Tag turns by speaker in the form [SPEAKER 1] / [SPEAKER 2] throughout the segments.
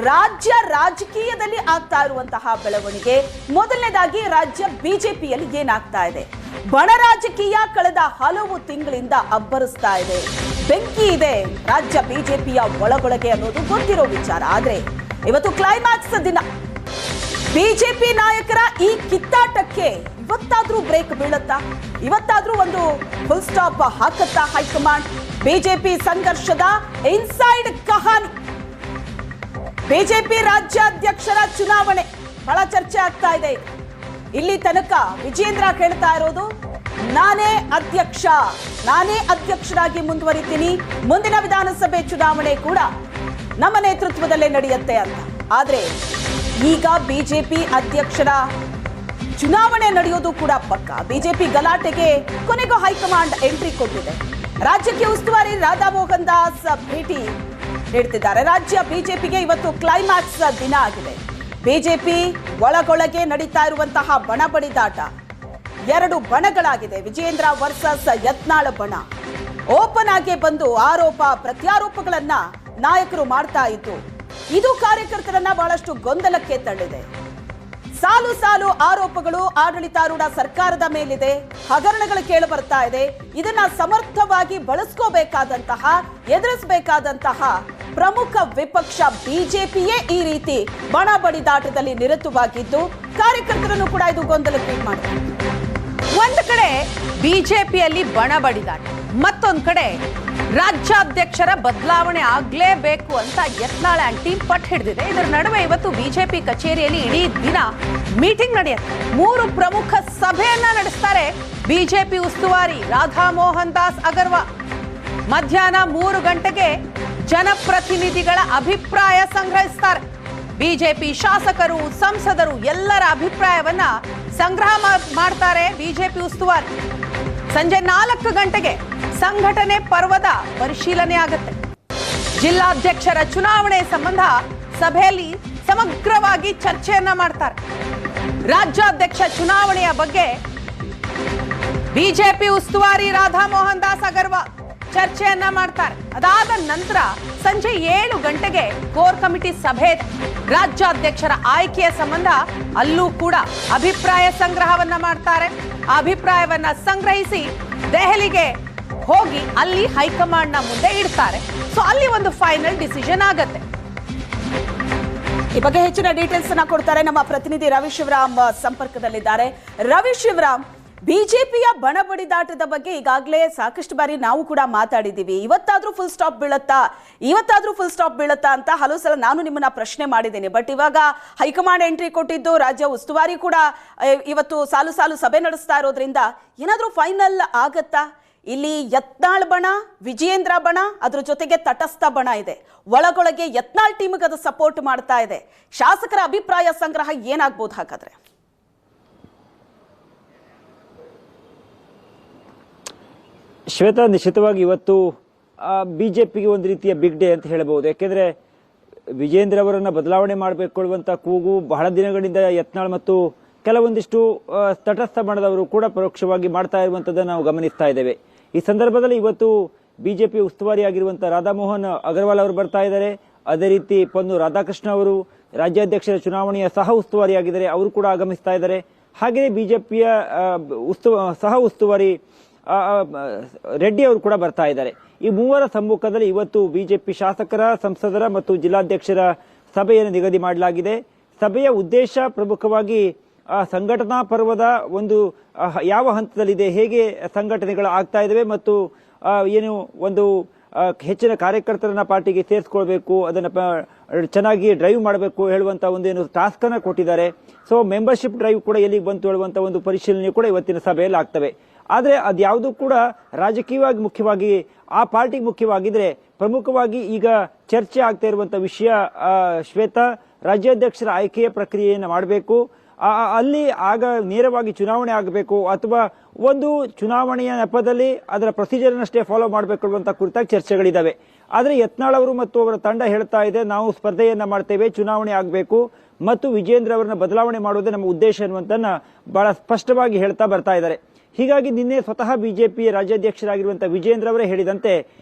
[SPEAKER 1] ರಾಜ್ಯ ರಾಜಕೀಯದಲ್ಲಿ ಆಗ್ತಾ ಇರುವಂತಹ ಬೆಳವಣಿಗೆ. ಮೊದಲನೇದಾಗಿ ರಾಜ್ಯ ಬಿಜೆಪಿಯಲ್ಲಿ ಏನಾಗ್ತಾ ಇದೆ? ಬಣ ರಾಜಕೀಯ ಕಳೆದ ಹಲವು ತಿಂಗಳಿಂದ ಅಬ್ಬರಿಸ್ತಾ ಇದೆ, ಬೆಂಕಿ ಇದೆ ರಾಜ್ಯ ಬಿಜೆಪಿಯ ಒಳಗೊಳಗೆ ಅನ್ನೋದು ಗೊತ್ತಿರೋ ವಿಚಾರ. ಆದ್ರೆ ಇವತ್ತು ಕ್ಲೈಮ್ಯಾಕ್ಸ್ ದಿನ. ಬಿಜೆಪಿ ನಾಯಕರ ಈ ಕಿತ್ತಾಟಕ್ಕೆ ಇವತ್ತಾದ್ರೂ ಬ್ರೇಕ್ ಬೀಳುತ್ತಾ? ಇವತ್ತಾದ್ರೂ ಒಂದು ಫುಲ್ ಸ್ಟಾಪ್ ಹಾಕುತ್ತಾ ಹೈಕಮಾಂಡ್? ಬಿಜೆಪಿ ಸಂಘರ್ಷದ ಇನ್ಸೈಡ್ ಕಹಾನಿ. ಬಿಜೆಪಿ ರಾಜ್ಯಾಧ್ಯಕ್ಷರ ಚುನಾವಣೆ ಬಹಳ ಚರ್ಚೆ ಆಗ್ತಾ ಇದೆ. ಇಲ್ಲಿ ತನಕ ವಿಜೇಂದ್ರ ಹೇಳ್ತಾ ಇರೋದು ನಾನೇ ಅಧ್ಯಕ್ಷರಾಗಿ ಮುಂದುವರಿತೀನಿ, ಮುಂದಿನ ವಿಧಾನಸಭೆ ಚುನಾವಣೆ ಕೂಡ ನಮ್ಮ ನೇತೃತ್ವದಲ್ಲೇ ನಡೆಯುತ್ತೆ ಅಂತ. ಆದ್ರೆ ಈಗ ಬಿಜೆಪಿ ಅಧ್ಯಕ್ಷರ ಚುನಾವಣೆ ನಡೆಯೋದು ಕೂಡ ಪಕ್ಕ. ಬಿಜೆಪಿ ಗಲಾಟೆಗೆ ಕೊನೆಗೂ ಹೈಕಮಾಂಡ್ ಎಂಟ್ರಿ ಕೊಟ್ಟಿದೆ. ರಾಜ್ಯಕ್ಕೆ ಉಸ್ತುವಾರಿ ರಾಧಾ ಮೋಹನ್ ದಾಸ್ ಭೇಟಿ ನೀಡುತ್ತಿದ್ದಾರೆ. ರಾಜ್ಯ ಬಿಜೆಪಿಗೆ ಇವತ್ತು ಕ್ಲೈಮ್ಯಾಕ್ಸ್ ದಿನ ಆಗಿದೆ. ಬಿಜೆಪಿ ಒಳಗೊಳಗೆ ನಡೀತಾ ಇರುವಂತಹ ಬಣ ಬಡಿದಾಟ ಎರಡು ಬಣಗಳಾಗಿದೆ. ವಿಜೇಂದ್ರ ವರ್ಸಸ್ ಯತ್ನಾಳ್ ಬಣ ಓಪನ್ ಆಗಿ ಬಂದು ಆರೋಪ ಪ್ರತ್ಯಾರೋಪಗಳನ್ನ ನಾಯಕರು ಮಾಡ್ತಾ ಇದ್ದು ಇದು ಕಾರ್ಯಕರ್ತರನ್ನ ಬಹಳಷ್ಟು ಗೊಂದಲಕ್ಕೆ ತಳ್ಳಿದೆ. ಸಾಲು ಸಾಲು ಆರೋಪಗಳು ಆಡಳಿತಾರೂಢ ಸರ್ಕಾರದ ಮೇಲಿದೆ, ಹಗರಣಗಳು ಕೇಳಿ ಬರ್ತಾ ಇದೆ. ಇದನ್ನ ಸಮರ್ಥವಾಗಿ ಬಳಸ್ಕೋಬೇಕಾದಂತಹ, ಎದುರಿಸಬೇಕಾದಂತಹ ಪ್ರಮುಖ ವಿಪಕ್ಷ ಬಿಜೆಪಿಯೇ ಈ ರೀತಿ ಬಣ ಬಡಿದಾಟದಲ್ಲಿ ನಿರತವಾಗಿದ್ದು ಕಾರ್ಯಕರ್ತರನ್ನು ಕೂಡ ಇದು ಗೊಂದಲಕ್ಕೆ ಮಾಡಿದೆ.
[SPEAKER 2] ಒಂದು ಕಡೆ ಬಿಜೆಪಿಯಲ್ಲಿ ಬಣ ಬಡಿದಾಟ, ಮತ್ತೊಂದು ಕಡೆ ರಾಜ್ಯಾಧ್ಯಕ್ಷರ ಬದಲಾವಣೆ ಆಗ್ಲೇಬೇಕು ಅಂತ ಯತ್ನಾಳ್ ಅಂಡ್ ಟೀಮ್ ಪಟ್ಟು ಹಿಡಿದಿದೆ. ಇದರ ನಡುವೆ ಇವತ್ತು ಬಿಜೆಪಿ ಕಚೇರಿಯಲ್ಲಿ ಇಡೀ ದಿನ ಮೀಟಿಂಗ್ ನಡೆಯುತ್ತೆ. 3 ಪ್ರಮುಖ ಸಭೆಯನ್ನ ನಡೆಸ್ತಾರೆ ಬಿಜೆಪಿ ಉಸ್ತುವಾರಿ ರಾಧಾ ಮೋಹನ್ ದಾಸ್ ಅಗರ್ವಾಲ್. ಮಧ್ಯಾಹ್ನ 3 ಗಂಟೆಗೆ ಜನಪ್ರತಿನಿಧಿಗಳ ಅಭಿಪ್ರಾಯ ಸಂಗ್ರಹಿಸ್ತಾರೆ. ಬಿಜೆಪಿ ಶಾಸಕರು, ಸಂಸದರು ಎಲ್ಲರ ಅಭಿಪ್ರಾಯವನ್ನ ಸಂಗ್ರಹ ಮಾಡ್ತಾರೆ ಬಿಜೆಪಿ ಉಸ್ತುವಾರಿ. ಸಂಜೆ 4 ಗಂಟೆಗೆ ಸಂಘಟನೆ ಪರ್ವದ ಪರಿಶೀಲನೆ ಆಗುತ್ತೆ. ಜಿಲ್ಲಾಧ್ಯಕ್ಷರ ಚುನಾವಣೆ ಸಂಬಂಧ ಸಭೆಯಲ್ಲಿ ಸಮಗ್ರವಾಗಿ ಚರ್ಚೆಯನ್ನ ಮಾಡ್ತಾರೆ. ರಾಜ್ಯಾಧ್ಯಕ್ಷ ಚುನಾವಣೆಯ ಬಗ್ಗೆ ಬಿಜೆಪಿ ಉಸ್ತುವಾರಿ ರಾಧಾ ಮೋಹನ್ ದಾಸ್ ಅಗರ್ವಾಲ್ ಚರ್ಚೆಯನ್ನ ಮಾಡ್ತಾರೆ. ಅದಾದ ನಂತರ ಸಂಜೆ 7 ಗಂಟೆಗೆ ಕೋರ್ ಕಮಿಟಿ ಸಭೆ ಇದೆ. ರಾಜ್ಯಾಧ್ಯಕ್ಷರ ಆಯ್ಕೆಯ ಸಂಬಂಧ ಅಲ್ಲೂ ಕೂಡ ಅಭಿಪ್ರಾಯ ಸಂಗ್ರಹವನ್ನ ಮಾಡ್ತಾರೆ. ಆ ಅಭಿಪ್ರಾಯವನ್ನ ಸಂಗ್ರಹಿಸಿ ದೆಹಲಿಗೆ ಹೋಗಿ ಅಲ್ಲಿ ಹೈಕಮಾಂಡ್ ನ ಮುಂದೆ ಇಡ್ತಾರೆ. ಸೊ ಅಲ್ಲಿ ಒಂದು ಫೈನಲ್ ಡಿಸಿಷನ್ ಆಗತ್ತೆ.
[SPEAKER 1] ಈ ಬಗ್ಗೆ ಹೆಚ್ಚಿನ ಡೀಟೇಲ್ಸ್ ಅನ್ನ ಕೊಡ್ತಾರೆ ನಮ್ಮ ಪ್ರತಿನಿಧಿ ರವಿ ಶಿವರಾಮ್ ಸಂಪರ್ಕದಲ್ಲಿದ್ದಾರೆ. ರವಿ ಶಿವರಾಮ್, ಬಿಜೆಪಿಯ ಬಣ ಬಡಿದಾಟದ ಬಗ್ಗೆ ಈಗಾಗಲೇ ಸಾಕಷ್ಟು ಬಾರಿ ನಾವು ಕೂಡ ಮಾತಾಡಿದ್ದೀವಿ. ಇವತ್ತಾದ್ರೂ ಫುಲ್ ಸ್ಟಾಪ್ ಬೀಳುತ್ತಾ ಅಂತ ಹಲವು ಸಲ ನಾನು ನಿಮ್ಮನ್ನ ಪ್ರಶ್ನೆ ಮಾಡಿದ್ದೇನೆ. ಬಟ್ ಇವಾಗ ಹೈಕಮಾಂಡ್ ಎಂಟ್ರಿ ಕೊಟ್ಟಿದ್ದು, ರಾಜ್ಯ ಉಸ್ತುವಾರಿ ಕೂಡ ಇವತ್ತು ಸಾಲು ಸಾಲು ಸಭೆ ನಡೆಸ್ತಾ ಇರೋದ್ರಿಂದ ಏನಾದ್ರೂ ಫೈನಲ್ ಆಗತ್ತಾ? ಇಲ್ಲಿ ಯತ್ನಾಳ್ ಬಣ, ವಿಜಯೇಂದ್ರ ಬಣ, ಅದ್ರ ಜೊತೆಗೆ ತಟಸ್ಥ ಬಣ ಇದೆ. ಒಳಗೊಳಗೆ ಯತ್ನಾಳ್ ಟೀಮ್ಗೆ ಅದು ಸಪೋರ್ಟ್ ಮಾಡ್ತಾ ಇದೆ. ಶಾಸಕರ ಅಭಿಪ್ರಾಯ ಸಂಗ್ರಹ ಏನಾಗ್ಬೋದು ಹಾಗಾದ್ರೆ?
[SPEAKER 3] ಶ್ವೇತಾ, ನಿಶ್ಚಿತವಾಗಿ ಇವತ್ತು ಬಿಜೆಪಿಗೆ ಒಂದು ರೀತಿಯ ಬಿಗ್ ಡೇ ಅಂತ ಹೇಳಬಹುದು. ಯಾಕೆಂದ್ರೆ ವಿಜೇಂದ್ರ ಅವರನ್ನ ಬದಲಾವಣೆ ಮಾಡಬೇಕೊಳ್ಳುವಂತ ಕೂಗು ಬಹಳ ದಿನಗಳಿಂದ ಯತ್ನಾಳ್ ಮತ್ತು ಕೆಲವೊಂದಿಷ್ಟು ತಟಸ್ಥ ಬಣದವರು ಕೂಡ ಪರೋಕ್ಷವಾಗಿ ಮಾಡ್ತಾ ಇರುವಂತದ್ದನ್ನು ನಾವು ಗಮನಿಸ್ತಾ ಇದ್ದೇವೆ. ಈ ಸಂದರ್ಭದಲ್ಲಿ ಇವತ್ತು ಬಿಜೆಪಿ ಉಸ್ತುವಾರಿ ಆಗಿರುವಂತಹ ರಾಧಾ ಮೋಹನ್ ಅಗರ್ವಾಲ್ ಅವರು ಬರ್ತಾ ಇದ್ದಾರೆ. ಅದೇ ರೀತಿ ಪೊನ್ನು ರಾಧಾಕೃಷ್ಣ ಅವರು ರಾಜ್ಯಾಧ್ಯಕ್ಷರ ಚುನಾವಣೆಯ ಸಹ ಉಸ್ತುವಾರಿಯಾಗಿದ್ದಾರೆ, ಅವರು ಕೂಡ ಆಗಮಿಸ್ತಾ ಇದ್ದಾರೆ. ಹಾಗೆಯೇ ಬಿಜೆಪಿಯ ಸಹ ಉಸ್ತುವಾರಿ ರೆಡ್ಡಿ ಅವರು ಕೂಡ ಬರ್ತಾ ಇದ್ದಾರೆ. ಈ ಮೂವರ ಸಮ್ಮುಖದಲ್ಲಿ ಇವತ್ತು ಬಿಜೆಪಿ ಶಾಸಕರ, ಸಂಸದರ ಮತ್ತು ಜಿಲ್ಲಾಧ್ಯಕ್ಷರ ಸಭೆಯನ್ನು ನಿಗದಿ ಮಾಡಲಾಗಿದೆ. ಸಭೆಯ ಉದ್ದೇಶ ಪ್ರಮುಖವಾಗಿ ಸಂಘಟನಾ ಪರ್ವದ ಒಂದು ಯಾವ ಹಂತದಲ್ಲಿದೆ, ಹೇಗೆ ಸಂಘಟನೆಗಳು ಆಗ್ತಾ ಇದಾವೆ ಮತ್ತು ಏನು ಒಂದು ಹೆಚ್ಚಿನ ಕಾರ್ಯಕರ್ತರನ್ನ ಪಾರ್ಟಿಗೆ ಸೇರಿಸ್ಕೊಳ್ಬೇಕು, ಅದನ್ನ ಚೆನ್ನಾಗಿ ಡ್ರೈವ್ ಮಾಡಬೇಕು ಹೇಳುವಂತ ಒಂದೇನು ಟಾಸ್ಕ್ ಅನ್ನ ಕೊಟ್ಟಿದ್ದಾರೆ. ಸೊ ಮೆಂಬರ್ಶಿಪ್ ಡ್ರೈವ್ ಕೂಡ ಎಲ್ಲಿಗೆ ಬಂತು ಹೇಳುವಂತ ಒಂದು ಪರಿಶೀಲನೆ ಕೂಡ ಇವತ್ತಿನ ಸಭೆಯಲ್ಲಿ ಆಗ್ತವೆ. ಆದ್ರೆ ಅದ್ಯಾವುದು ಕೂಡ ರಾಜಕೀಯವಾಗಿ ಮುಖ್ಯವಾಗಿ ಆ ಪಾರ್ಟಿಗೆ ಮುಖ್ಯವಾಗಿದ್ರೆ ಪ್ರಮುಖವಾಗಿ ಈಗ ಚರ್ಚೆ ಆಗ್ತಾ ಇರುವಂತ ವಿಷಯ ಶ್ವೇತಾ, ರಾಜ್ಯಾಧ್ಯಕ್ಷರ ಆಯ್ಕೆಯ ಪ್ರಕ್ರಿಯೆಯನ್ನು ಮಾಡಬೇಕು, ಅಲ್ಲಿ ಆಗ ನೇರವಾಗಿ ಚುನಾವಣೆ ಆಗಬೇಕು ಅಥವಾ ಒಂದು ಚುನಾವಣೆಯ ನೆಪದಲ್ಲಿ ಅದರ ಪ್ರೊಸೀಜರ್ ಅಷ್ಟೇ ಫಾಲೋ ಮಾಡಬೇಕು ಅನ್ನುವಂತ ಕುರಿತಾಗಿ ಚರ್ಚೆಗಳಿದ್ದಾವೆ. ಆದ್ರೆ ಯತ್ನಾಳ್ ಅವರು ಮತ್ತು ಅವರ ತಂಡ ಹೇಳ್ತಾ ಇದೆ, ನಾವು ಸ್ಪರ್ಧೆಯನ್ನ ಮಾಡ್ತೇವೆ, ಚುನಾವಣೆ ಆಗಬೇಕು ಮತ್ತು ವಿಜೇಂದ್ರ ಅವರನ್ನ ಬದಲಾವಣೆ ಮಾಡುವುದೇ ನಮ್ಮ ಉದ್ದೇಶ ಅನ್ನುವಂತನ್ನ ಬಹಳ ಸ್ಪಷ್ಟವಾಗಿ ಹೇಳ್ತಾ ಬರ್ತಾ ಇದ್ದಾರೆ. ಹೀಗಾಗಿ ನಿನ್ನೆ ಸ್ವತಃ ಬಿಜೆಪಿ ರಾಜ್ಯಾಧ್ಯಕ್ಷರಾಗಿರುವಂತಹ ವಿಜೇಂದ್ರ ಅವರೇ ಹೇಳಿದಂತೆ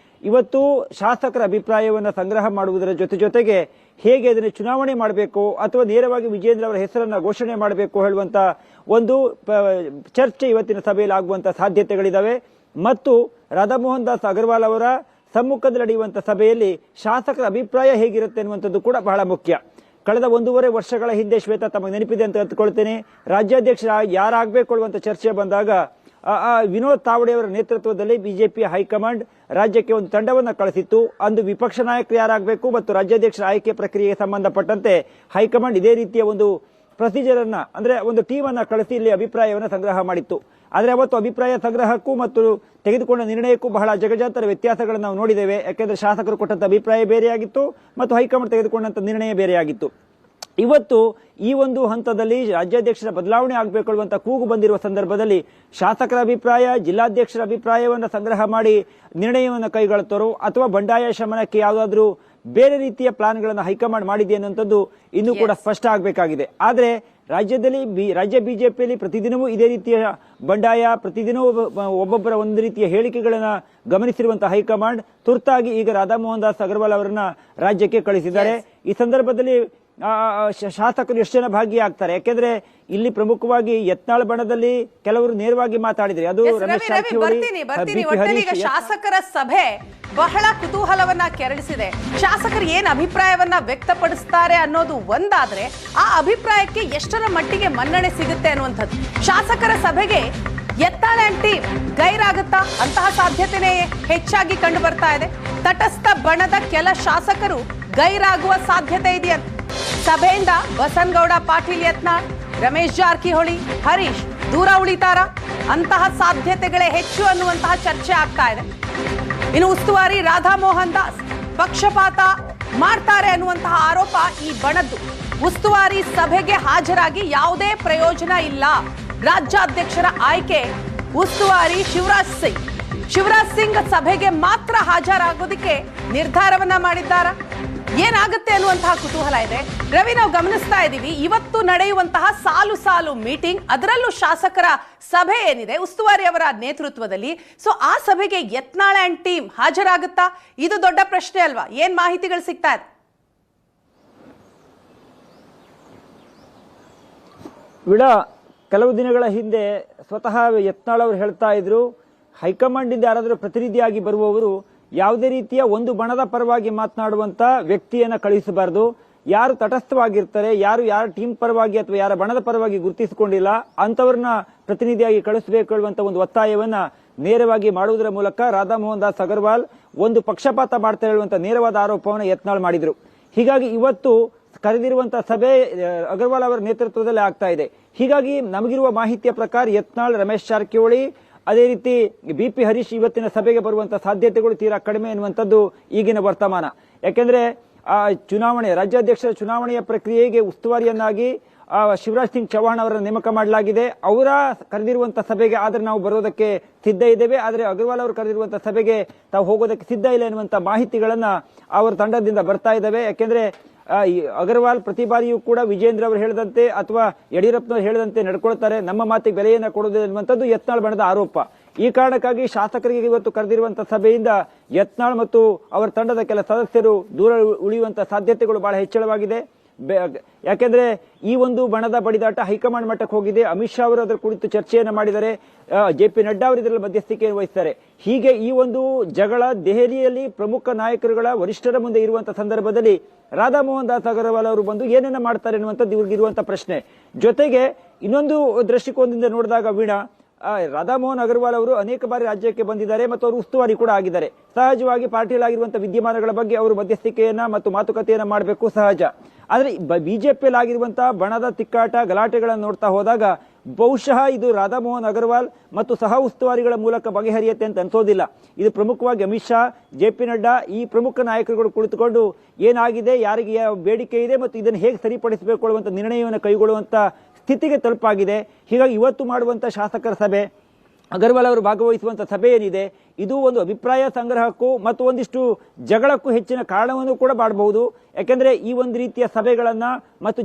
[SPEAKER 3] ಇವತ್ತು ಶಾಸಕರ ಅಭಿಪ್ರಾಯವನ್ನು ಸಂಗ್ರಹ ಮಾಡುವುದರ ಜೊತೆಗೆ ಹೇಗೆ ಅದನ್ನು ಚುನಾವಣೆ ಮಾಡಬೇಕು ಅಥವಾ ನೇರವಾಗಿ ವಿಜೇಂದ್ರ ಅವರ ಹೆಸರನ್ನ ಘೋಷಣೆ ಮಾಡಬೇಕು ಹೇಳುವಂತ ಒಂದು ಚರ್ಚೆ ಇವತ್ತಿನ ಸಭೆಯಲ್ಲಿ ಆಗುವಂತ ಸಾಧ್ಯತೆಗಳಿದಾವೆ. ಮತ್ತು ರಾಧಾಮೋಹನ್ ದಾಸ್ ಅಗರ್ವಾಲ್ ಅವರ ಸಮ್ಮುಖದಲ್ಲಿ ನಡೆಯುವಂತಹ ಸಭೆಯಲ್ಲಿ ಶಾಸಕರ ಅಭಿಪ್ರಾಯ ಹೇಗಿರುತ್ತೆ ಅನ್ನುವಂಥದ್ದು ಕೂಡ ಬಹಳ ಮುಖ್ಯ. ಕಳೆದ 1.5 ವರ್ಷಗಳ ಹಿಂದೆ ಶ್ವೇತಾ ತಮಗೆ ನೆನಪಿದೆ ಅಂತ ಅಂದುಕೊಳ್ತೇನೆ, ರಾಜ್ಯಾಧ್ಯಕ್ಷ ಯಾರಾಗಬೇಕು ಅನ್ನುವಂಥ ಚರ್ಚೆ ಬಂದಾಗ ವಿನೋದ್ ತಾವಡೆ ಅವರ ನೇತೃತ್ವದಲ್ಲಿ ಬಿಜೆಪಿ ಹೈಕಮಾಂಡ್ ರಾಜ್ಯಕ್ಕೆ ಒಂದು ತಂಡವನ್ನು ಕಳಿಸಿತ್ತು. ಅಂದು ವಿಪಕ್ಷ ನಾಯಕರು ಯಾರಾಗಬೇಕು ಮತ್ತು ರಾಜ್ಯಾಧ್ಯಕ್ಷರ ಆಯ್ಕೆ ಪ್ರಕ್ರಿಯೆಗೆ ಸಂಬಂಧಪಟ್ಟಂತೆ ಹೈಕಮಾಂಡ್ ಇದೇ ರೀತಿಯ ಒಂದು ಪ್ರೊಸೀಜರ್ ಅನ್ನ ಅಂದ್ರೆ ಒಂದು ಟೀಮ್ ಅನ್ನ ಕಳಿಸಿ ಇಲ್ಲಿ ಅಭಿಪ್ರಾಯವನ್ನು ಸಂಗ್ರಹ ಮಾಡಿತ್ತು. ಆದರೆ ಅವತ್ತು ಅಭಿಪ್ರಾಯ ಸಂಗ್ರಹಕ್ಕೂ ಮತ್ತು ತೆಗೆದುಕೊಂಡ ನಿರ್ಣಯಕ್ಕೂ ಬಹಳ ಜಗಜಾಂತರ ವ್ಯತ್ಯಾಸಗಳನ್ನು ನಾವು ನೋಡಿದ್ದೇವೆ. ಯಾಕೆಂದ್ರೆ ಶಾಸಕರು ಕೊಟ್ಟಂತ ಅಭಿಪ್ರಾಯ ಬೇರೆಯಾಗಿತ್ತು ಮತ್ತು ಹೈಕಮಾಂಡ್ ತೆಗೆದುಕೊಂಡಂತ ನಿರ್ಣಯ ಬೇರೆಯಾಗಿತ್ತು. ಇವತ್ತು ಈ ಒಂದು ಹಂತದಲ್ಲಿ ರಾಜ್ಯಾಧ್ಯಕ್ಷರ ಬದಲಾವಣೆ ಆಗಬೇಕು ಅನ್ನುವಂತ ಕೂಗು ಬಂದಿರುವ ಸಂದರ್ಭದಲ್ಲಿ ಶಾಸಕರ ಅಭಿಪ್ರಾಯ, ಜಿಲ್ಲಾಧ್ಯಕ್ಷರ ಅಭಿಪ್ರಾಯವನ್ನು ಸಂಗ್ರಹ ಮಾಡಿ ನಿರ್ಣಯವನ್ನು ಕೈಗೊಳ್ಳುತ್ತಾರೋ ಅಥವಾ ಬಂಡಾಯ ಶಮನಕ್ಕೆ ಯಾವುದಾದ್ರೂ ಬೇರೆ ರೀತಿಯ ಪ್ಲಾನ್ಗಳನ್ನು ಹೈಕಮಾಂಡ್ ಮಾಡಿದೆ ಅನ್ನುವಂಥದ್ದು ಇನ್ನೂ ಕೂಡ ಸ್ಪಷ್ಟ ಆಗಬೇಕಾಗಿದೆ. ಆದರೆ ರಾಜ್ಯ ಬಿಜೆಪಿಯಲ್ಲಿ ಪ್ರತಿದಿನವೂ ಇದೇ ರೀತಿಯ ಬಂಡಾಯ, ಪ್ರತಿದಿನವೂ ಒಬ್ಬೊಬ್ಬರ ಒಂದು ರೀತಿಯ ಹೇಳಿಕೆಗಳನ್ನ ಗಮನಿಸಿರುವಂತಹ ಹೈಕಮಾಂಡ್ ತುರ್ತಾಗಿ ಈಗ ರಾಧಾಮೋಹನ್ ದಾಸ್ ಅಗರ್ವಾಲ್ ಅವರನ್ನ ರಾಜ್ಯಕ್ಕೆ ಕಳಿಸಿದ್ದಾರೆ. ಈ ಸಂದರ್ಭದಲ್ಲಿ ಶಾಸಕರು ಎಷ್ಟು ಜನ ಭಾಗಿಯಾಗ್ತಾರೆ? ಯಾಕೆಂದ್ರೆ ಇಲ್ಲಿ ಪ್ರಮುಖವಾಗಿ ಯತ್ನಾಳ್ ಬಣದಲ್ಲಿ ಕೆಲವರು ನೇರವಾಗಿ ಮಾತಾಡಿದ್ರೆ ಅದು ರಮೇಶ್ ಜಾರಕಿಹೊಳಿ.
[SPEAKER 2] ಶಾಸಕರ ಸಭೆ ಬಹಳ ಕುತೂಹಲವನ್ನ ಕೆರಳಿಸಿದೆ. ಶಾಸಕರು ಏನ್ ಅಭಿಪ್ರಾಯವನ್ನ ವ್ಯಕ್ತಪಡಿಸ್ತಾರೆ ಅನ್ನೋದು ಒಂದಾದ್ರೆ ಆ ಅಭಿಪ್ರಾಯಕ್ಕೆ ಎಷ್ಟರ ಮಟ್ಟಿಗೆ ಮನ್ನಣೆ ಸಿಗುತ್ತೆ ಅನ್ನುವಂಥದ್ದು. ಶಾಸಕರ ಸಭೆಗೆ ಯತ್ನಾಳ್ ಆಂಟಿ ಗೈರಾಗುತ್ತಾ ಅಂತಹ ಸಾಧ್ಯತೆನೇ ಹೆಚ್ಚಾಗಿ ಕಂಡು ಬರ್ತಾ ಇದೆ. ತಟಸ್ಥ ಬಣದ ಕೆಲ ಶಾಸಕರು ಗೈರಾಗುವ ಸಾಧ್ಯತೆ ಇದೆಯಂತೆ. ಸಭೆಯಿಂದ ಬಸನಗೌಡ ಪಾಟೀಲ್ ಯತ್ನಾಳ್, ರಮೇಶ್ ಜಾರಕಿಹೊಳಿ, ಹರೀಶ್ ದೂರ ಉಳಿತಾರ ಅಂತಹ ಸಾಧ್ಯತೆಗಳೇ ಹೆಚ್ಚು ಅನ್ನುವಂತಹ ಚರ್ಚೆ ಆಗ್ತಾ ಇದೆ. ಇನ್ನು ಉಸ್ತುವಾರಿ ರಾಧಾಮೋಹನ್ ದಾಸ್ ಪಕ್ಷಪಾತ ಮಾಡ್ತಾರೆ ಅನ್ನುವಂತಹ ಆರೋಪ ಈ ಬಣದ್ದು. ಉಸ್ತುವಾರಿ ಸಭೆಗೆ ಹಾಜರಾಗಿ ಯಾವುದೇ ಪ್ರಯೋಜನ ಇಲ್ಲ. ರಾಜ್ಯಾಧ್ಯಕ್ಷರ ಆಯ್ಕೆ ಉಸ್ತುವಾರಿ ಶಿವರಾಜ್ ಸಿಂಗ್ ಸಭೆಗೆ ಮಾತ್ರ ಹಾಜರಾಗೋದಕ್ಕೆ ನಿರ್ಧಾರವನ್ನ ಮಾಡಿದ್ದಾರೆ. ಏನಾಗುತ್ತೆ ಅನ್ನುವಂತಹ ಕುತೂಹಲ ಇದೆ. ರವಿ, ನಾವು ಗಮನಿಸ್ತಾ ಇದ್ದೀವಿ ಇವತ್ತು ನಡೆಯುವಂತಹ ಸಾಲು ಮೀಟಿಂಗ್, ಅದರಲ್ಲೂ ಶಾಸಕರ ಸಭೆ ಏನಿದೆ ಉಸ್ತುವಾರಿ ಅವರ ನೇತೃತ್ವದಲ್ಲಿ, ಸೊ ಆ ಸಭೆಗೆ ಯತ್ನಾಳ್ ಅಂಡ್ ಟೀಮ್ ಹಾಜರಾಗುತ್ತಾ? ಇದು ದೊಡ್ಡ ಪ್ರಶ್ನೆ ಅಲ್ವಾ? ಏನ್ ಮಾಹಿತಿಗಳು ಸಿಗ್ತಾ ಇದೆ?
[SPEAKER 3] ಕೆಲವು ದಿನಗಳ ಹಿಂದೆ ಸ್ವತಃ ಯತ್ನಾಳ್ ಅವರು ಹೇಳ್ತಾ ಇದ್ರು, ಹೈಕಮಾಂಡ್ ಇಂದ ಯಾರಾದರೂ ಪ್ರತಿನಿಧಿಯಾಗಿ ಬರುವವರು ಯಾವುದೇ ರೀತಿಯ ಒಂದು ಬಣದ ಪರವಾಗಿ ಮಾತನಾಡುವಂತ ವ್ಯಕ್ತಿಯನ್ನ ಕಳಿಸಬಾರದು. ಯಾರು ತಟಸ್ಥವಾಗಿರ್ತಾರೆ, ಯಾರ ಟೀಮ್ ಪರವಾಗಿ ಅಥವಾ ಯಾರ ಬಣದ ಪರವಾಗಿ ಗುರುತಿಸಿಕೊಂಡಿಲ್ಲ ಅಂತವರನ್ನ ಪ್ರತಿನಿಧಿಯಾಗಿ ಕಳಿಸಬೇಕು ಹೇಳುವಂತ ಒಂದು ಒತ್ತಾಯವನ್ನ ನೇರವಾಗಿ ಮಾಡುವುದರ ಮೂಲಕ ರಾಧಾಮೋಹನ್ ದಾಸ್ ಅಗರ್ವಾಲ್ ಒಂದು ಪಕ್ಷಪಾತ ಮಾಡ್ತಾ ಹೇಳುವಂತ ನೇರವಾದ ಆರೋಪವನ್ನು ಯತ್ನಾಳ್ ಮಾಡಿದ್ರು. ಹೀಗಾಗಿ ಇವತ್ತು ಕರೆದಿರುವಂತಹ ಸಭೆ ಅಗರ್ವಾಲ್ ಅವರ ನೇತೃತ್ವದಲ್ಲಿ ಆಗ್ತಾ ಇದೆ. ಹೀಗಾಗಿ ನಮಗಿರುವ ಮಾಹಿತಿಯ ಪ್ರಕಾರ ಯತ್ನಾಳ್, ರಮೇಶ್ ಜಾರಕಿಹೊಳಿ, ಅದೇ ರೀತಿ ಬಿಪಿ ಹರೀಶ್ ಇವತ್ತಿನ ಸಭೆಗೆ ಬರುವಂತಹ ಸಾಧ್ಯತೆಗಳು ತೀರಾ ಕಡಿಮೆ ಎನ್ನುವಂಥದ್ದು ಈಗಿನ ವರ್ತಮಾನ. ಯಾಕೆಂದ್ರೆ ರಾಜ್ಯಾಧ್ಯಕ್ಷರ ಚುನಾವಣೆಯ ಪ್ರಕ್ರಿಯೆಗೆ ಉಸ್ತುವಾರಿಯನ್ನಾಗಿ ಶಿವರಾಜ್ ಸಿಂಗ್ ಚೌಹಾಣ್ ಅವರನ್ನು ನೇಮಕ ಮಾಡಲಾಗಿದೆ. ಅವರ ಕರೆದಿರುವಂತಹ ಸಭೆಗೆ ಆದ್ರೆ ನಾವು ಬರೋದಕ್ಕೆ ಸಿದ್ಧ ಇದ್ದೇವೆ, ಆದರೆ ಅಗರ್ವಾಲ್ ಅವರು ಕರೆದಿರುವಂತಹ ಸಭೆಗೆ ತಾವು ಹೋಗೋದಕ್ಕೆ ಸಿದ್ಧ ಇಲ್ಲ ಎನ್ನುವಂತಹ ಮಾಹಿತಿಗಳನ್ನ ಅವರ ತಂಡದಿಂದ ಬರ್ತಾ ಇದ್ದಾವೆ. ಯಾಕೆಂದ್ರೆ ಅಗರ್ವಾಲ್ ಪ್ರತಿ ಬಾರಿಯೂ ಕೂಡ ವಿಜೇಂದ್ರ ಅವರು ಹೇಳಿದಂತೆ ಅಥವಾ ಯಡಿಯೂರಪ್ಪನವರು ಹೇಳಿದಂತೆ ನಡ್ಕೊಳ್ತಾರೆ, ನಮ್ಮ ಮಾತಿಗೆ ಬೆಲೆಯನ್ನು ಕೊಡುವುದಿಲ್ಲ ಎನ್ನುವಂಥದ್ದು ಯತ್ನಾಳ್ ಬಣದ ಆರೋಪ. ಈ ಕಾರಣಕ್ಕಾಗಿ ಶಾಸಕರಿಗೆ ಇವತ್ತು ಕರೆದಿರುವಂತಹ ಸಭೆಯಿಂದ ಯತ್ನಾಳ್ ಮತ್ತು ಅವರ ತಂಡದ ಕೆಲ ಸದಸ್ಯರು ದೂರ ಉಳಿಯುವಂತಹ ಸಾಧ್ಯತೆಗಳು ಬಹಳ ಹೆಚ್ಚಳವಾಗಿದೆ. ಯಾಕೆಂದ್ರೆ ಈ ಒಂದು ಬಣದ ಬಡಿದಾಟ ಹೈಕಮಾಂಡ್ ಮಟ್ಟಕ್ಕೆ ಹೋಗಿದೆ. ಅಮಿತ್ ಶಾ ಅವರು ಅದರ ಕುರಿತು ಚರ್ಚೆಯನ್ನು ಮಾಡಿದ್ದಾರೆ, ಜೆ.ಪಿ. ನಡ್ಡಾ ಅವರು ಇದರಲ್ಲಿ ಮಧ್ಯಸ್ಥಿಕೆಯನ್ನು ವಹಿಸ್ತಾರೆ. ಹೀಗೆ ಈ ಒಂದು ಜಗಳ ದೆಹಲಿಯಲ್ಲಿ ಪ್ರಮುಖ ನಾಯಕರುಗಳ ವರಿಷ್ಠರ ಮುಂದೆ ಇರುವಂತಹ ಸಂದರ್ಭದಲ್ಲಿ ರಾಧಾಮೋಹನ್ ದಾಸ್ ಅಗರ್ವಾಲ್ ಅವರು ಬಂದು ಏನನ್ನ ಮಾಡ್ತಾರೆ ಎನ್ನುವಂಥದ್ದು ಇವ್ರಿಗಿರುವಂತಹ ಪ್ರಶ್ನೆ. ಜೊತೆಗೆ ಇನ್ನೊಂದು ದೃಷ್ಟಿಕೋನದಿಂದ ನೋಡಿದಾಗ ವೀಣಾ, ರಾಧಾಮೋಹನ್ ಅಗರ್ವಾಲ್ ಅವರು ಅನೇಕ ಬಾರಿ ರಾಜ್ಯಕ್ಕೆ ಬಂದಿದ್ದಾರೆ ಮತ್ತು ಅವರು ಉಸ್ತುವಾರಿ ಕೂಡ ಆಗಿದ್ದಾರೆ. ಸಹಜವಾಗಿ ಪಾರ್ಟಿಯಲ್ಲಿ ಆಗಿರುವಂತಹ ವಿದ್ಯಮಾನಗಳ ಬಗ್ಗೆ ಅವರು ಮಧ್ಯಸ್ಥಿಕೆಯನ್ನ ಮತ್ತು ಮಾತುಕತೆಯನ್ನ ಮಾಡಬೇಕು, ಸಹಜ. ಆದ್ರೆ ಬಿಜೆಪಿಯಲ್ಲಿ ಆಗಿರುವಂತಹ ಬಣದ ತಿಕ್ಕಾಟ ಗಲಾಟೆಗಳನ್ನು ನೋಡ್ತಾ ಹೋದಾಗ ಬಹುಶಃ ಇದು ರಾಧಾಮೋಹನ್ ಅಗರ್ವಾಲ್ ಮತ್ತು ಸಹ ಉಸ್ತುವಾರಿಗಳ ಮೂಲಕ ಬಗೆಹರಿಯುತ್ತೆ ಅಂತ ಅನ್ಸೋದಿಲ್ಲ. ಇದು ಪ್ರಮುಖವಾಗಿ ಅಮಿತ್ ಶಾ, ಜೆ.ಪಿ. ನಡ್ಡಾ, ಈ ಪ್ರಮುಖ ನಾಯಕರುಗಳು ಕುಳಿತುಕೊಂಡು ಏನಾಗಿದೆ, ಯಾರಿಗೆ ಬೇಡಿಕೆ ಇದೆ ಮತ್ತು ಇದನ್ನು ಹೇಗೆ ಸರಿಪಡಿಸಬೇಕು ಅನ್ನುವಂಥ ನಿರ್ಣಯವನ್ನು ಕೈಗೊಳ್ಳುವಂತ ಸ್ಥಿತಿಗೆ ತಲುಪಾಗಿದೆ. ಹೀಗಾಗಿ ಇವತ್ತು ಮಾಡುವಂತ ಶಾಸಕರ ಸಭೆ, ಅಗರ್ವಾಲ್ ಅವರು ಭಾಗವಹಿಸುವಂತ ಸಭೆ ಏನಿದೆ, ಇದು ಒಂದು ಅಭಿಪ್ರಾಯ ಸಂಗ್ರಹಕ್ಕೂ ಮತ್ತು ಒಂದಿಷ್ಟು ಜಗಳಕ್ಕೂ ಹೆಚ್ಚಿನ ಕಾರಣವನ್ನು ಕೂಡ ಮಾಡಬಹುದು. ಯಾಕೆಂದ್ರೆ ಈ ಒಂದು ರೀತಿಯ ಸಭೆಗಳನ್ನ ಮತ್ತು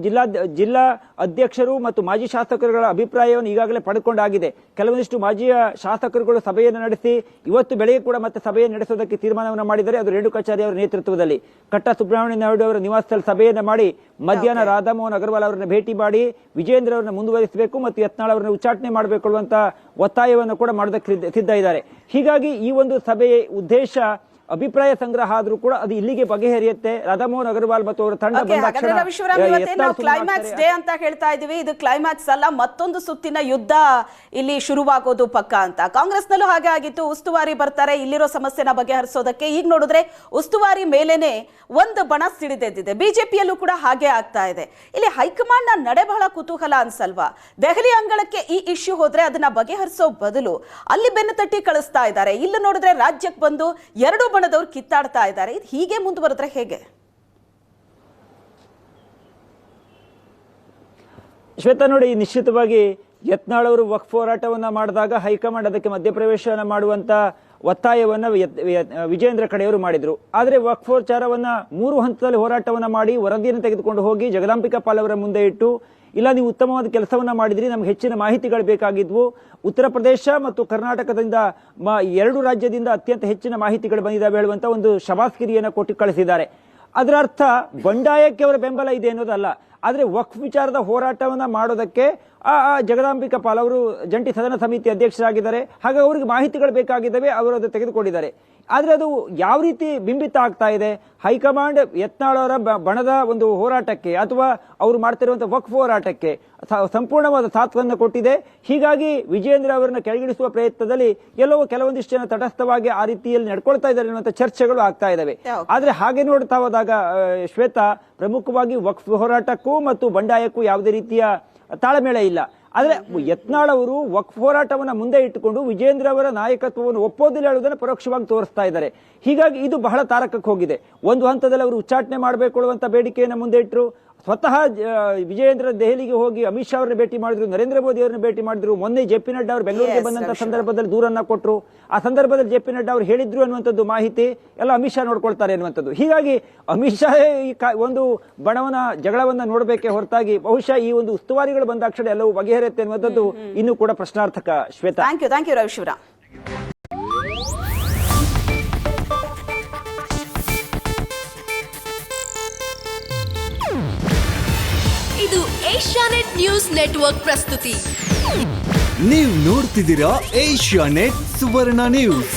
[SPEAKER 3] ಜಿಲ್ಲಾ ಅಧ್ಯಕ್ಷರು ಮತ್ತು ಮಾಜಿ ಶಾಸಕರುಗಳ ಅಭಿಪ್ರಾಯವನ್ನು ಈಗಾಗಲೇ ಪಡೆದುಕೊಂಡಾಗಿದೆ. ಕೆಲವೊಂದಿಷ್ಟು ಮಾಜಿ ಶಾಸಕರುಗಳು ಸಭೆಯನ್ನು ನಡೆಸಿ ಇವತ್ತು ಬೆಳಗ್ಗೆ ಕೂಡ ಮತ್ತೆ ಸಭೆಯನ್ನು ನಡೆಸೋದಕ್ಕೆ ತೀರ್ಮಾನವನ್ನು ಮಾಡಿದ್ದಾರೆ. ಅದು ರೇಣುಕಾಚಾರ್ಯ ಅವರ ನೇತೃತ್ವದಲ್ಲಿ ಕಟ್ಟ ಸುಬ್ರಹ್ಮಣ್ಯ ನಾಯ್ಡು ಅವರ ನಿವಾಸದಲ್ಲಿ ಸಭೆಯನ್ನು ಮಾಡಿ ಮಧ್ಯಾಹ್ನ ರಾಧಾಮೋಹನ್ ಅಗರ್ವಾಲ್ ಅವರನ್ನ ಭೇಟಿ ಮಾಡಿ ವಿಜೇಂದ್ರ ಅವರನ್ನ ಮುಂದುವರಿಸಬೇಕು ಮತ್ತು ಯತ್ನಾಳ್ ಅವರನ್ನ ಉಚ್ಚಾಟನೆ ಮಾಡಬೇಕು ಅನ್ನುವಂತ ಒತ್ತಾಯವನ್ನು ಕೂಡ ಮಾಡೋದಕ್ಕೆ ಸಿದ್ಧ ಇದ್ದಾರೆ. ಹೀಗಾಗಿ ಈ ಒಂದು ಸಭೆಯ ಉದ್ದೇಶ ಅಭಿಪ್ರಾಯ ಸಂಗ್ರಹ ಆದ್ರೂ ಕೂಡ ಅದು ಇಲ್ಲಿಗೆ ಬಗೆಹರಿಯುತ್ತೆ. ರಾಧಾಮೋಹನ್ ಅಗರ್ವಾಲ್ ಮತ್ತು ಅವರ ತಂಡ
[SPEAKER 1] ಕ್ಲೈಮ್ಯಾಕ್ಸ್ ಡೇ ಅಂತ ಹೇಳ್ತಾ ಇದೀವಿ. ಇದು ಕ್ಲೈಮ್ಯಾಕ್ಸ್ ಅಲ್ಲ, ಮತ್ತೊಂದು ಸುತ್ತಿನ ಯುದ್ಧ ಇಲ್ಲಿ ಶುರುವಾಗೋದು ಪಕ್ಕ ಅಂತ. ಕಾಂಗ್ರೆಸ್ನಲ್ಲೂ ಹಾಗೆ ಆಗಿತ್ತು. ಉಸ್ತುವಾರಿ ಬರ್ತಾರೆ ಇಲ್ಲಿರೋ ಸಮಸ್ಯೆನ ಬಗೆಹರಿಸೋದಕ್ಕೆ. ಈಗ ನೋಡಿದ್ರೆ ಉಸ್ತುವಾರಿ ಮೇಲೇನೆ ಒಂದು ಬಣ ಸಿಡಿದೆದ್ದಿದೆ. ಬಿಜೆಪಿಯಲ್ಲೂ ಕೂಡ ಹಾಗೆ ಆಗ್ತಾ ಇದೆ. ಇಲ್ಲಿ ಹೈಕಮಾಂಡ್ ನ ನಡೆ ಬಹಳ ಕುತೂಹಲ ಅನ್ಸಲ್ವಾ? ದೆಹಲಿ ಅಂಗಳಕ್ಕೆ ಈ ಇಶ್ಯೂ ಹೋದ್ರೆ ಅದನ್ನ ಬಗೆಹರಿಸೋ ಬದಲು ಅಲ್ಲಿ ಬೆನ್ನು ತಟ್ಟಿ ಕಳಿಸ್ತಾ ಇದ್ದಾರೆ. ಇಲ್ಲಿ ನೋಡಿದ್ರೆ ರಾಜ್ಯಕ್ಕೆ ಬಂದು ಎರಡು ಬಣದವರು ಕಿತ್ತಾಡ್ತಾ ಇದ್ದಾರೆ. ಇದು ಹೀಗೆ ಮುಂದುವರೆದ್ರೆ ಹೇಗೆ?
[SPEAKER 3] ಶ್ವೇತಾ ನೋಡಿ, ನಿಶ್ಚಿತವಾಗಿ ಯತ್ನಾಳ್ ಅವರು ವಕ್ಫ್ ಹೋರಾಟವನ್ನ ಮಾಡಿದಾಗ ಹೈಕಮಾಂಡ್ ಅದಕ್ಕೆ ಮಧ್ಯಪ್ರವೇಶನ ಮಾಡುವಂತ ಒತ್ತಾಯವನ್ನ ವಿಜೇಂದ್ರ ಕಡೆಯವರು ಮಾಡಿದ್ರು. ಆದರೆ ವಕ್ಫ್ ವಿಚಾರವನ್ನ 3 ಹಂತದಲ್ಲಿ ಹೋರಾಟವನ್ನ ಮಾಡಿ ವರದಿಯನ್ನು ತೆಗೆದುಕೊಂಡು ಹೋಗಿ ಜಗದಾಂಬಿಕಾ ಪಾಲ್ ಅವರ ಮುಂದೆ ಇಟ್ಟು, ಇಲ್ಲ ನೀವು ಉತ್ತಮವಾದ ಕೆಲಸವನ್ನ ಮಾಡಿದ್ರಿ, ನಮ್ಗೆ ಹೆಚ್ಚಿನ ಮಾಹಿತಿಗಳು ಬೇಕಾಗಿದ್ವು, ಉತ್ತರ ಪ್ರದೇಶ ಮತ್ತು ಕರ್ನಾಟಕದಿಂದ 2 ರಾಜ್ಯದಿಂದ ಅತ್ಯಂತ ಹೆಚ್ಚಿನ ಮಾಹಿತಿಗಳು ಬಂದಿದ್ದಾವೆ ಹೇಳುವಂತ ಒಂದು ಶಬಾಸ್ಗಿರಿಯನ್ನು ಕೊಟ್ಟು ಕಳಿಸಿದ್ದಾರೆ. ಅದರ ಅರ್ಥ ಬಂಡಾಯಕ್ಕೆ ಅವರ ಬೆಂಬಲ ಇದೆ ಅನ್ನೋದಲ್ಲ. ಆದರೆ ವಕ್ಫ್ ವಿಚಾರದ ಹೋರಾಟವನ್ನ ಮಾಡೋದಕ್ಕೆ ಜಗದಾಂಬಿಕಾ ಪಾಲ್ ಅವರು ಜಂಟಿ ಸದನ ಸಮಿತಿ ಅಧ್ಯಕ್ಷರಾಗಿದ್ದಾರೆ. ಹಾಗಾಗಿ ಅವರಿಗೆ ಮಾಹಿತಿಗಳು ಬೇಕಾಗಿದ್ದಾವೆ, ಅವರು ಅದು ತೆಗೆದುಕೊಂಡಿದ್ದಾರೆ. ಆದರೆ ಅದು ಯಾವ ರೀತಿ ಬಿಂಬಿತ ಆಗ್ತಾ ಇದೆ? ಹೈಕಮಾಂಡ್ ಯತ್ನಾಳ್ ಅವರ ಬಣದ ಒಂದು ಹೋರಾಟಕ್ಕೆ ಅಥವಾ ಅವರು ಮಾಡ್ತಿರುವಂತಹ ವಕ್ಫ್ ಹೋರಾಟಕ್ಕೆ ಸಂಪೂರ್ಣವಾದ ಸಾಥವನ್ನು ಕೊಟ್ಟಿದೆ. ಹೀಗಾಗಿ ವಿಜೇಂದ್ರ ಅವರನ್ನ ಕೆಳಗಿಳಿಸುವ ಪ್ರಯತ್ನದಲ್ಲಿ ಕೆಲವೊಂದಿಷ್ಟು ಜನ ತಟಸ್ಥವಾಗಿ ಆ ರೀತಿಯಲ್ಲಿ ನಡ್ಕೊಳ್ತಾ ಇದ್ದಾರೆ ಅನ್ನುವಂಥ ಚರ್ಚೆಗಳು ಆಗ್ತಾ ಇದಾವೆ. ಆದ್ರೆ ಹಾಗೆ ನೋಡ್ತಾ ಹೋದಾಗ ಶ್ವೇತಾ, ಪ್ರಮುಖವಾಗಿ ವಕ್ಫ್ ಹೋರಾಟಕ್ಕೂ ಮತ್ತು ಬಂಡಾಯಕ್ಕೂ ಯಾವುದೇ ರೀತಿಯ ತಾಳಮೇಳ ಇಲ್ಲ. ಆದ್ರೆ ಯತ್ನಾಳ್ ಅವರು ವಕ್ಫ್ ಹೋರಾಟವನ್ನ ಮುಂದೆ ಇಟ್ಟುಕೊಂಡು ವಿಜೇಂದ್ರ ಅವರ ನಾಯಕತ್ವವನ್ನು ಒಪ್ಪೋದಿಲ್ಲ ಹೇಳುವುದನ್ನು ಪರೋಕ್ಷವಾಗಿ ತೋರಿಸ್ತಾ ಇದ್ದಾರೆ. ಹೀಗಾಗಿ ಇದು ಬಹಳ ತಾರಕಕ್ಕೆ ಹೋಗಿದೆ. ಒಂದು ಹಂತದಲ್ಲಿ ಅವರು ಉಚ್ಚಾಟನೆ ಮಾಡಬೇಕು ಅನ್ನುವಂತ ಬೇಡಿಕೆಯನ್ನು ಮುಂದೆ ಇಟ್ಟರು. ಸ್ವತಃ ವಿಜೇಂದ್ರ ದೆಹಲಿಗೆ ಹೋಗಿ ಅಮಿತ್ ಶಾ ಅವರನ್ನ ಭೇಟಿ ಮಾಡಿದ್ರು, ನರೇಂದ್ರ ಮೋದಿ ಅವರನ್ನ ಭೇಟಿ ಮಾಡಿದ್ರು. ಮೊನ್ನೆ ಜೆ.ಪಿ. ನಡ್ಡಾ ಅವರು ಬೆಂಗಳೂರಿಗೆ ಬಂದಂತ ಸಂದರ್ಭದಲ್ಲಿ ದೂರನ್ನ ಕೊಟ್ಟರು. ಆ ಸಂದರ್ಭದಲ್ಲಿ ಜೆ.ಪಿ. ನಡ್ಡಾ ಅವರು ಹೇಳಿದ್ರು ಅನ್ನುವಂಥದ್ದು ಮಾಹಿತಿ ಎಲ್ಲ ಅಮಿತ್ ಶಾ ನೋಡ್ಕೊಳ್ತಾರೆ ಅನ್ನುವಂಥದ್ದು. ಹೀಗಾಗಿ ಅಮಿತ್ ಶಾ ಈ ಒಂದು ಜಗಳವನ್ನ ನೋಡಬೇಕೆ ಹೊರತಾಗಿ ಬಹುಶಃ ಈ ಒಂದು ಉಸ್ತುವಾರಿಗಳು ಬಂದಾಕ್ಷಣ ಎಲ್ಲವೂ ಬಗೆಹರಿಯುತ್ತೆ ಅನ್ನುವಂಥದ್ದು ಇನ್ನೂ ಕೂಡ ಪ್ರಶ್ನಾರ್ಥಕ. Shweta,
[SPEAKER 1] thank you Ravi Shivaram.
[SPEAKER 4] ಇದು ಏಷ್ಯಾನೆಟ್ ನ್ಯೂಸ್ ನೆಟ್ವರ್ಕ್ ಪ್ರಸ್ತುತಿ.
[SPEAKER 5] ನೀವು ನೋಡ್ತಿದ್ದೀರಾ ಏಷ್ಯಾನೆಟ್ ಸುವರ್ಣ ನ್ಯೂಸ್.